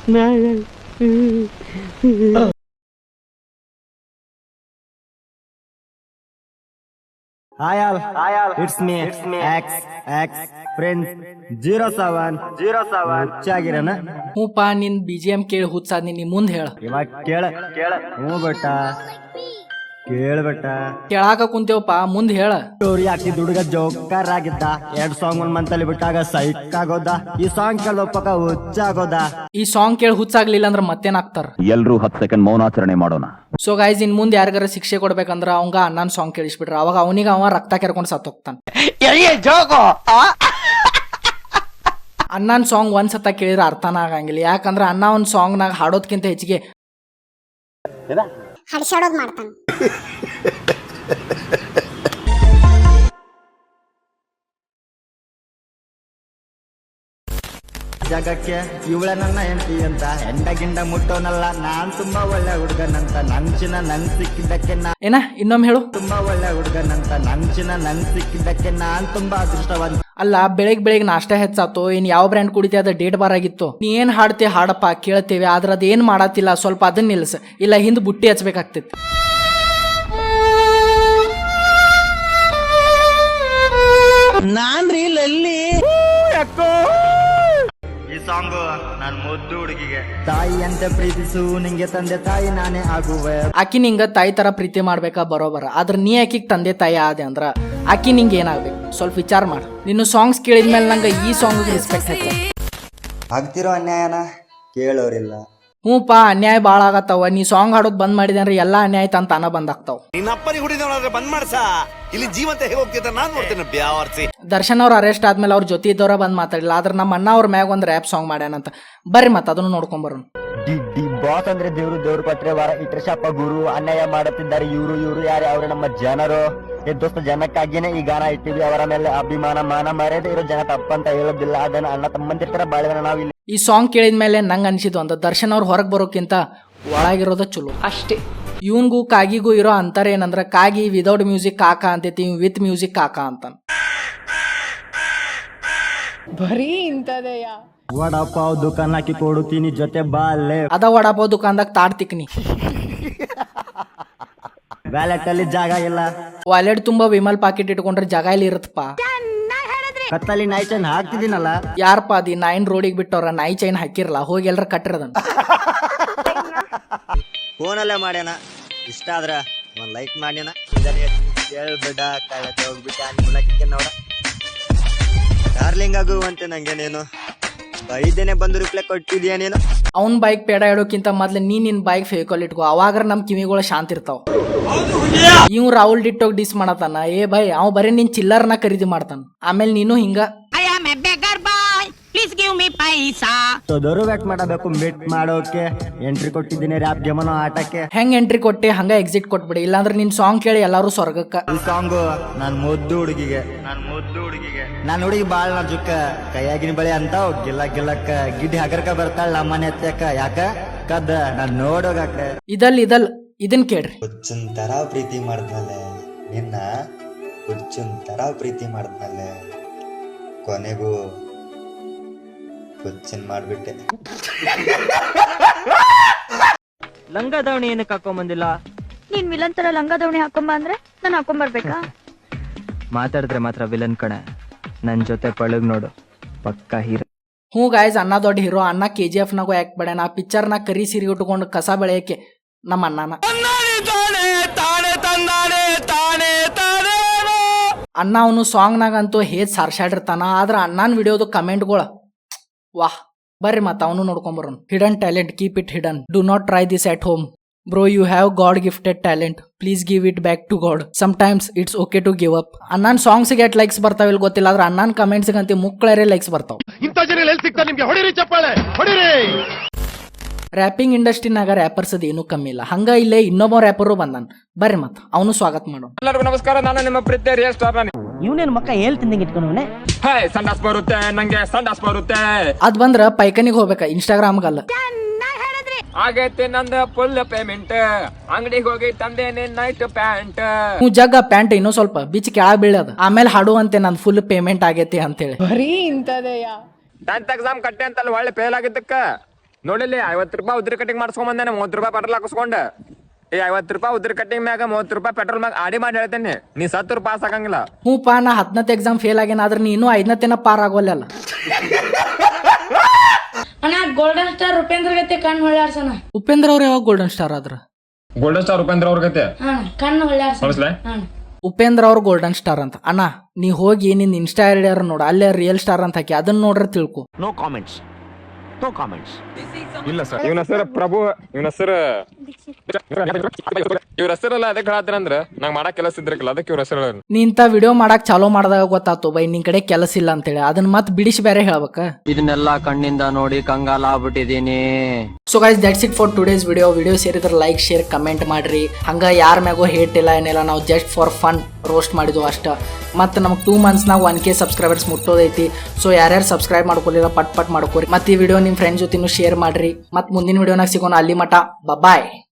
Hi all, it's me, X friends 07 ಹುಚ್ಚಾಗಿರನ. ಹ್ಞೂಪ ನಿನ್ BGM ಕೇಳಿ ಹುಚ್ಚಾದ್ ನೀ ಮುಂದೆ ಹೇಳ. ಇವಾಗ ಕೇಳ ಹ್ಞೂ ಬೆಟ್ಟ ಕೇಳ್ಬೆಟ್ಟ ಕೇಳಾಕ ಕುಂತೇವಪ್ಪ ಮುಂದೆ ಹೇಳ. ಸ್ಟೋರಿ ಹಾಕಿದ ಹುಡುಗ ಜೋಕರ್ ಆಗಿದ್ದ 2 ಸಾಂಗ್ 1 ಮಂತ್ ಅಲ್ಲಿ ಬಿಟ್ಟಾಗ ಸೈಕ್ ಆಗೋದ. ಈ ಸಾಂಗ್ ಕೇಳೋ ಪಕ್ಕ ಹುಚ್ಚಾಗೋದ. ಈ ಸಾಂಗ್ ಕೇಳಿ ಹುಚ್ಚಾಗ್ಲಿಲ್ಲ ಅಂದ್ರ ಮತ್ತೇನಾಗ್ತಾರ. ಎಲ್ರೂ 10 ಸೆಕೆಂಡ್ ಮೌನಾಚರಣೆ ಮಾಡೋಣ. ಸೊ ಗೈಸ್ ಇನ್ ಮುಂದೆ ಯಾರಿಗಾರ ಶಿಕ್ಷೆ ಕೊಡ್ಬೇಕಂದ್ರ ಅವಂಗ ಅಣ್ಣನ್ ಸಾಂಗ್ ಕೇಳಿಸ್ಬಿಟ್ರ. ಅವಾಗ ಅವನಿಗೆ ಅವ ರಕ್ತ ಕೆರ್ಕೊಂಡ್ ಸತ್ತೋಗ್ತಾನ. ಅಣ್ಣನ್ ಸಾಂಗ್ ಒಂದ್ಸತ ಕೇಳಿದ್ರೆ ಅರ್ಥನ ಆಗಂಗಿಲ್ಲ. ಯಾಕಂದ್ರ ಅಣ್ಣ ಒಂದ್ ಸಾಂಗ್ ನಾಗ ಹಾಡೋದ್ಕಿಂತ ಹೆಚ್ಚಿಗೆ ಹಡ್ಸಾಡೋದ್ ಮಾಡ್ತಾನ. ಜಗಕ್ಕೆ ಇವಳ ನನ್ನ ಹೆಂಡತಿ ಅಂತ ಹೆಂಡ ಮುಟ್ಟೋನಲ್ಲ. ನಾನ್ ತುಂಬಾ ಒಳ್ಳೆ ಹುಡುಗನಂತ ನಂಚಿನ ನನ್ ಸಿಕ್ಕಿದ್ದಕ್ಕೆ ಏನ ಇನ್ನೊಮ್ಮೆ ಹೇಳು. ತುಂಬಾ ಒಳ್ಳೆ ಹುಡುಗನಂತ ನಂಚಿನ ನನ್ ಸಿಕ್ಕಿದ್ದಕ್ಕೆ ನಾನ್ ತುಂಬಾ ಅದೃಷ್ಟವಂತ. ಅಲ್ಲ ಬೆಳಿಗ್ಗೆ ನಾಷ್ಟ ಹೆಚ್ಚಾತು. ಏನ್ ಯಾವ ಬ್ರ್ಯಾಂಡ್ ಕುಡಿತಿ ಅದ ಡೇಟ್ ಬಾರ್ ಆಗಿತ್ತು. ನೀ ಏನ್ ಹಾಡ್ತಿ ಹಾಡಪ್ಪ ಕೇಳ್ತೇವೆ. ಆದ್ರ ಅದ ಏನ್ ಮಾಡತ್ತಿಲ್ಲ ಸ್ವಲ್ಪ ಅದನ್ನ ನಿಲ್ಸ. ಇಲ್ಲ ಹಿಂದ್ ಬುಟ್ಟಿ ಹಚ್ಬೇಕಾಗ್ತಿತ್ತು. ನಾನ್ರಿ ಲಲ್ಲಿ ಈ ಸಾಂಗು ನನ್ ಮುದ್ದು ಹುಡುಗಿಗೆ. ತಾಯಿ ಅಂತ ಪ್ರೀತಿಸು ನಿಂಗೆ ತಂದೆ ತಾಯಿ ನಾನೇ ಆಗುವೆ. ಆಕಿ ನಿಂಗ ತಾಯಿ ತರ ಪ್ರೀತಿ ಮಾಡ್ಬೇಕಾ ಬರೋಬರ. ಆದ್ರ ನೀ ಆಕಿಗ್ ತಂದೆ ತಾಯಿ ಆದೆ ಅಂದ್ರ ಆಕಿ ನಿಂಗ ಏನಾಗ್ಬೇಕು ಸ್ವಲ್ಪ ವಿಚಾರ ಮಾಡ. ನಿನ್ನ ಸಾಂಗ್ಸ್ ಕೇಳಿದ್ಮೇಲೆ ನಂಗ ಈ ಸಾಂಗ್ ರೆಸ್ಪೆಕ್ಟ್ ಹೆಚ್ಚ. ಆಗ್ತಿರೋ ಅನ್ಯಾಯನ ಕೇಳೋರಿಲ್ಲ. ಹ್ಞೂಪ ಅನ್ಯಾಯ ಬಾಳ ಆಗತ್ತವ. ನೀ ಸಾಂಗ್ ಹಾಡೋದ್ ಬಂದ್ ಮಾಡಿದೆ ಅಂದ್ರೆ ಎಲ್ಲಾ ಅನ್ಯಾಯ ಅಂತ ತಾನ ಬಂದಾಗ್ತಾವ. ಇಲ್ಲಿ ಜೀವಂತ ಹೇಗೆ ಹೋಗ್ತಿದ್ದ ನಾನ್ ನೋಡ್ತೇನೆ ಬ್ಯಾವರ್ಸಿ. ದರ್ಶನ್ ಅವ್ರ ಅರೆಸ್ಟ್ ಆದ್ಮೇಲೆ ಅವ್ರ ಜೊತೆ ಇದ್ದವ್ರ ಬಂದ್ ಮಾತಾಡಿಲ್ಲ. ಆದ್ರ ನಮ್ಮ ಅಣ್ಣ ಅವ್ರ ಮ್ಯಾಗ ಒಂದ್ ರ್ಯಾಪ್ ಸಾಂಗ್ ಮಾಡ್ಯಾನಂತ. ಬರ್ರಿ ಮತ್ತ ಅದನ್ನು ನೋಡ್ಕೊಂಡ್ ಬರೋಣ. ಡಿ ಬಾಸ್ ಅಂದ್ರೆ ದೇವ್ರು ಕೊಟ್ರೆ ವಾರ ಇಟ್ರೆ ಶಾಪ ಗುರು. ಅನ್ಯಾಯ ಮಾಡುತ್ತಿದ್ದಾರೆ ಇವ್ರು ಯಾರು ಅವ್ರೆ ನಮ್ಮ ಜನರು. ದೋಸ್ತ ಜನಕ್ಕಾಗಿನೇ ಈ ಗಾನ ಇಟ್ಟಿವಿ. ಅವರ ಮೇಲೆ ಅಭಿಮಾನ ಮಾನ ಮರ್ಯಾದೆ ಇರೋ ಜನ ತಪ್ಪಂತ ಹೇಳೋದಿಲ್ಲ. ಅದನ್ನ ಅಣ್ಣ ತಮ್ಮಂದಿರ್ತರ ಬಾಳಿದ ನಾವಿಲ್ಲಿ. ಈ ಸಾಂಗ್ ಕೇಳಿದ್ಮೇಲೆ ನಂಗೆ ಅನ್ಸಿದ್ದು ಅಂತ ದರ್ಶನ್ ಅವ್ರು ಹೊರಗೆ ಬರೋಕ್ಕಿಂತ ಒಳಗಿರೋದ ಚಲೋ ಅಷ್ಟೇ. ಇವನ್ಗೂ ಕಾಗಿಗೂ ಇರೋ ಅಂತರ ಏನಂದ್ರ ಕಾಗಿ ವಿದೌಟ್ ಮ್ಯೂಸಿಕ್ ಕಾಕ ಅಂತೈತಿ, ವಿತ್ ಮ್ಯೂಸಿಕ್ ಕಾಕ ಅಂತ. ಬರೀ ಇಂತದೆಯ ವಡಾಪಾವ್ ದುಕಾನ್ ಹಾಕಿ ಕೊಡುತ್ತೀನಿ ಜೊತೆ ಬಾಲೆ. ಅದ ವಡಾಪಾವ್ ದುಕಾನ್ದಾಗ ತಾಡ್ತಿಕ್ನಿ. ವ್ಯಾಲೆಟ್ ಅಲ್ಲಿ ಜಾಗ ಇಲ್ಲ. ವಾಲೆಟ್ ತುಂಬಾ ವಿಮಲ್ ಪಾಕೆಟ್ ಇಟ್ಕೊಂಡ್ರೆ ಜಾಗ ಇಲ್ಲಿ ಇರತ್ತಪ್ಪ. ಕತ್ತಲ್ಲಿ ನಾಯಿ ಚೈನ್ ಹಾಕ್ತಿದ್ದೀನಲ್ಲ. ಯಾರಪ್ಪ ಅದಿ 9 ರೋಡಿಗೆ ಬಿಟ್ಟವ್ರ ನಾಯಿ ಚೈನ್ ಹಾಕಿರಲ್ಲ. ಹೋಗಿ ಎಲ್ರ ಕಟ್ಟಿರದನ್ ಫೋನಲ್ಲೇ ಮಾಡ್ಯಾನ. ಇಷ್ಟ ಆದ್ರ ಒಂದ್ ಲೈಕ್ ಮಾಡ್ಯಾನ. ಹೇಳ್ಬಿಡ ಕಾಯತ್ತೆ ಹೋಗ್ಬಿಟ್ಟ ನೋಡ. ಡಾರ್ಲಿಂಗ್ ಆಗುವಂತೆ ನಂಗೆ ನೀನು ಬೈದೇನೆ ಬಂದು ರಿಪ್ಲೈ ಕೊಟ್ಟಿದ್ಯಾ ನೀನು. ಅವ್ನ್ ಬೈಕ್ ಪೇಡ ಇಡೋಕ್ಕಿಂತ ಮೊದ್ಲು ನಿನ್ ಬೈಕ್ ಫೇಕೋಲ್ ಇಟ್ಕೋ. ಅವಾಗ ನಮ್ ಕಿವಿಗಳು ಶಾಂತಿ ಇರ್ತಾವ. ಇವ್ ರಾಹುಲ್ ಡಿಟ್ಟೋಗ್ ಡಿಸ್ ಮಾಡತಾನ. ಏ ಬೈ ಅವ್ ಬರೀ ನಿನ್ ಚಿಲ್ಲರ್ನ ಖರೀದಿ ಮಾಡ್ತಾನ. ಆಮೇಲೆ ನೀನು ಹಿಂಗ ದೊರು ವೇಟ್ ಮಾಡಬೇಕು ಮೀಟ್ ಮಾಡೋಕೆ. ಎಂಟ್ರಿ ಕೊಟ್ಟಿದ್ದೀನಿ ರ್ಯಾಪ್ ಗೇಮನೋ ಆಟಕ್ಕೆ. ಹೆಂಗ್ ಎಂಟ್ರಿ ಕೊಟ್ಟೆ ಹಂಗ ಎಕ್ಸಿಟ್ ಕೊಟ್ಬಿಡಿ. ಇಲ್ಲಾಂದ್ರೆ ನಿನ್ ಸಾಂಗ್ ಕೇಳಿ ಎಲ್ಲಾರು ಸ್ವರ್ಗಕ್ಕ. ಈ ಸಾಂಗು ನಾನ್ ಮುದ್ದು ಹುಡುಗಿಗೆ. ನಾನ್ ಹುಡುಗಿ ಬಾಳ್ ನಾಜುಕ್ಕ. ಕೈಯಾಗಿನ ಬಳಿ ಅಂತ ಗಿಲ್ಲಕ್ಕ ಗಿಡ್ಡಿ ಹಗರ್ಕ ಬರ್ತಾಳ ನಮ್ಮನೆ ಎತ್ತಕ್ಕ. ಯಾಕ ಕದ್ದ ನಾನ್ ನೋಡೋಗಾಕ. ಇದನ್ ಕೇಳ್ರಿ. ಹುಚ್ಚನ್ ತರ ಪ್ರೀತಿ ಮಾಡ್ದಲೆ ನಿನ್ನ. ಹುಚ್ಚನ್ ತರ ಪ್ರೀತಿ ಮಾಡ್ದಲೆ ಕೊನೆಗೂ ಹುಚ್ಚನ್ ಮಾಡ್ಬಿಟ್ಟೆ. ಲಂಗ ದಾವಣಿ ಏನಕ್ಕೆ ಹಾಕೊಂಬಂದಿಲ್ಲ? ನೀನ್ ವಿಲನ್ ತರ ಲಂಗ ದಾವಣಿ ಹಾಕೊಂಬ ಅಂದ್ರೆ ನಾನು ಹಾಕೊಂಬರ್ಬೇಕಾ? ಮಾತಾಡಿದ್ರೆ ಮಾತ್ರ ವಿಲನ್ ಕಣೆ. ನನ್ ಜೊತೆ ಪಳಗ್ ನೋಡು ಪಕ್ಕಾ ಹೀರೋ. ಹ್ಞೂ ಗಾಯ್ಸ್ ಅಣ್ಣ ದೊಡ್ಡ ಹೀರೋ. ಅಣ್ಣ KGF ನಾಗೂ ಆಕ್ಟ್ ಮಾಡ್ಯಾನ. ಆ ಪಿಕ್ಚರ್ ನಾಗ ಕರಿ ಸಿರಿ ಉಟ್ಕೊಂಡು ಕಸ ಬೆಳೆಯಕ್ಕೆ ನಮ್ಮ ಅಣ್ಣನ. ಅಣ್ಣ ಅವನು ಸಾಂಗ್ ನಾಗಂತೂ ಹೇಗ್ ಸಾರ್ಸಾಡಿರ್ತಾನ. ಆದ್ರ ಅಣ್ಣನ ವಿಡಿಯೋದು ಕಮೆಂಟ್ಗಳ ವಾಹ್. ಬರ್ರಿ ಮತ್ತ ಅವನು ನೋಡ್ಕೊಂಬರೋಣ. Hidden talent keep it hidden. Do not try this at home bro. You have God gifted talent. Please give it back to God. Sometimes it's okay to give up. ಅಣ್ಣನ ಸಾಂಗ್ಸ್ಗೆ ಎಟ್ ಲೈಕ್ಸ್ ಬರ್ತಾವ ಇಲ್ಲಿ ಗೊತ್ತಿಲ್ಲ. ಆದ್ರೆ ಅಣ್ಣನ ಕಮೆಂಟ್ಸ್ಗೆ ಅಂತ ಮುಕ್ಕಳರೆ ಲೈಕ್ಸ್ ಬರ್ತಾವ. Wrapping ಇಂಡಸ್ಟ್ರಿನಾಗ wrappers ಅದ ಏನೂ ಕಮ್ಮಿ ಇಲ್ಲ. ಹಂಗ ಇಲ್ಲೇ ಇನ್ನೊಬ್ಬ ರ್ಯಾಪರು ಬಂದಾನ. ಬರ್ರಿ ಮತ್ತ ಅವನು ಸ್ವಾಗತ ಮಾಡೋಣ. ಎಲ್ಲರಿಗೂ ನಮಸ್ಕಾರ. ನಾನು ನಿಮ್ಮ ಪ್ರೀತಿಯ ರಿಯಲ್ ಸ್ಟಾರ್. ಇವನೇನು ಮಕ್ಕ ಹೇಳ್ತಿದ್ದಂಗೆ ಇಟ್ಕೊಂಡವನೆ. ಸಂಡಾಸ್ ಬರುತ್ತೆ ನಂಗೆ ಸಂಡಾಸ್ ಬರುತ್ತೆ. ಅದ್ ಬಂದ್ರ ಪೈಕನಿಗೆ ಹೋಗ್ಬೇಕ ಇನ್ಸ್ಟಾಗ್ರಾಮ್ಗಲ್ಲ. ಆಗೈತೆ ನಂದ ಫುಲ್ ಪೇಮೆಂಟ್. ಅಂಗಡಿಗೆ ಹೋಗಿ ತಂದೇನೆ ನೈಟ್ ಪ್ಯಾಂಟ್. ಜಗ್ಗ ಪ್ಯಾಂಟ್ ಇನ್ನೂ ಸ್ವಲ್ಪ ಬಿಚ್ ಕೆಳಗ್ ಬೀಳದ. ಆಮೇಲೆ ಹಾಡುವಂತೆ ನಂದ್ ಫುಲ್ ಪೇಮೆಂಟ್ ಆಗೈತಿ ಅಂತೇಳಿ. ಬರೀ ಇಂತದೆಯ 10th ಎಕ್ಸಾಮ್ ಕಟ್ಟೆ ಅಂತಲ್ಲ ಒಳ್ಳೆ ಫೇಲ್ ಆಗಿದ್ದಕ್ಕ ನೋಡಿಲ್ಲಿ 50 ರೂಪಾಯಿ ಉದ್ರಿ ಕಟ್ಟಿಂಗ್ ಮಾಡ್ಸ್ಕೊಂಡ್ ಬಂದಾನೆ, 30 ರೂಪಾಯಿ ಪೆಟ್ರೋಲ್ ಹಾಕಿಸ್ಕೊಂಡ. ಈ 50 ರೂಪಾಯಿ ಉದ್ರಿ ಕಟ್ಟಿಂಗ್ ಮ್ಯಾಗ 30 ರೂಪಾಯಿ ಪೆಟ್ರೋಲ್ ಮ್ಯಾಗ ಆಡಿ ಮಾಡಿ ಹೇಳ್ತೇನೆ, ನೀ 70 ಪಾಸ್ ಆಗಂಗಿಲ್ಲ. ಹ್ಞೂಪ್ಪ ನಾ 10ನೇ ಎಕ್ಸಾಮ್ ಫೇಲ್ ಆಗೇನ, ಆದ್ರೆ ನೀನು 5ನೇ ಪಾರ್ ಆಗೋಲ್ಲ. ಅಣ್ಣ ಗೋಲ್ಡನ್ ಸ್ಟಾರ್ ಉಪೇಂದ್ರ ಗತೆ ಕಣ್ಣು ಹೊಳ್ಯಾಡ್ಸಣ. ಉಪೇಂದ್ರ ಅವ್ರು ಯಾವಾಗ ಗೋಲ್ಡನ್ ಸ್ಟಾರ್ ಆದ್ರ? ಗೋಲ್ಡನ್ ಸ್ಟಾರ್ ಉಪೇಂದ್ರ ಅವ್ರ ಗತೆ ಕಣ್ಣು ಹೊಳ್ಯಾಡ್ಸಣ. ಉಪೇಂದ್ರ ಅವ್ರು ಗೋಲ್ಡನ್ ಸ್ಟಾರ್ ಅಂತ. ಅಣ್ಣ ನೀ ಹೋಗಿ ನಿನ್ ಇನ್ಸ್ಟಾ ಐಡಿಯಾರ ನೋಡು, ಅಲ್ಲೇ ರಿಯಲ್ ಸ್ಟಾರ್ ಅಂತ ಹಾಕಿ ಅದನ್ನ ನೋಡ್ರೆ ತಿಳ್ಕೊ. No comments, no comments. ಇಲ್ಲ ಸರ್, ಇವನ ಹೆಸರು ಪ್ರಭು, ಇವನ ಹೆಸರು ಇವ್ರ ಹೆಸರಲ್ಲ ಅದಕ್ಕೆ ಹೇಳತ್ತೀರಂದ್ರ ನಂಗೆ ಮಾಡಕ್ ಕೆಲಸ ಇದ್ರಕ್ಕಿಲ್ಲ, ಅದಕ್ಕೆ ಇವ್ರ ಹೆಸರು. ನೀ ಇಂಥ ವಿಡಿಯೋ ಮಾಡಕ್ ಚಾಲೋ ಮಾಡಿದಾಗ ಗೊತ್ತಾತು ಬೈ ನಿನ್ ಕಡೆ ಕೆಲಸ ಇಲ್ಲ ಅಂತೇಳಿ, ಅದನ್ನ ಮತ್ ಬಿಡಿಸಿ ಬೇರೆ ಹೇಳ್ಬೇಕ. ಇದನ್ನೆಲ್ಲ ಕಣ್ಣಿಂದ ನೋಡಿ ಕಂಗಾಲ ಆಗ್ಬಿಟ್ಟಿದೀನಿ. So guys that's it for today's video ಸೇರಿದ್ರೆ ಲೈಕ್ ಶೇರ್ ಕಮೆಂಟ್ ಮಾಡ್ರಿ. ಹಂಗ ಯಾರ ಮ್ಯಾಗೋ ಹೇಟ್ ಇಲ್ಲ ಏನಿಲ್ಲ, ನಾವು ಜಸ್ಟ್ ಫಾರ್ ಫನ್ ರೋಸ್ಟ್ ಮಾಡಿದ್ವು ಅಷ್ಟ. ಮತ್ತು ನಮ್ಗೆ 2 ಮಂತ್ಸ್ನಾಗ 1K ಸಬ್ಸ್ಕ್ರೈಬರ್ಸ್ ಮುಟ್ಟೋದೈತಿ. ಸೊ ಯಾರ್ಯಾರು ಸಬ್ಸ್ಕ್ರೈಬ್ ಮಾಡ್ಕೊಲಿಲ್ಲ ಪಟ್ ಮಾಡ್ಕೋರಿ. ಮತ್ತು ಈ ವಿಡಿಯೋ ನಿಮ್ಮ ಫ್ರೆಂಡ್ಸ್ ಜೊತೆನೂ ಶೇರ್ ಮಾಡ್ರಿ. ಮತ್ತು ಮುಂದಿನ ವಿಡಿಯೋನಾಗ ಸಿಗೋಣ. ಅಲ್ಲಿ ಮಟ ಬಾಯ್.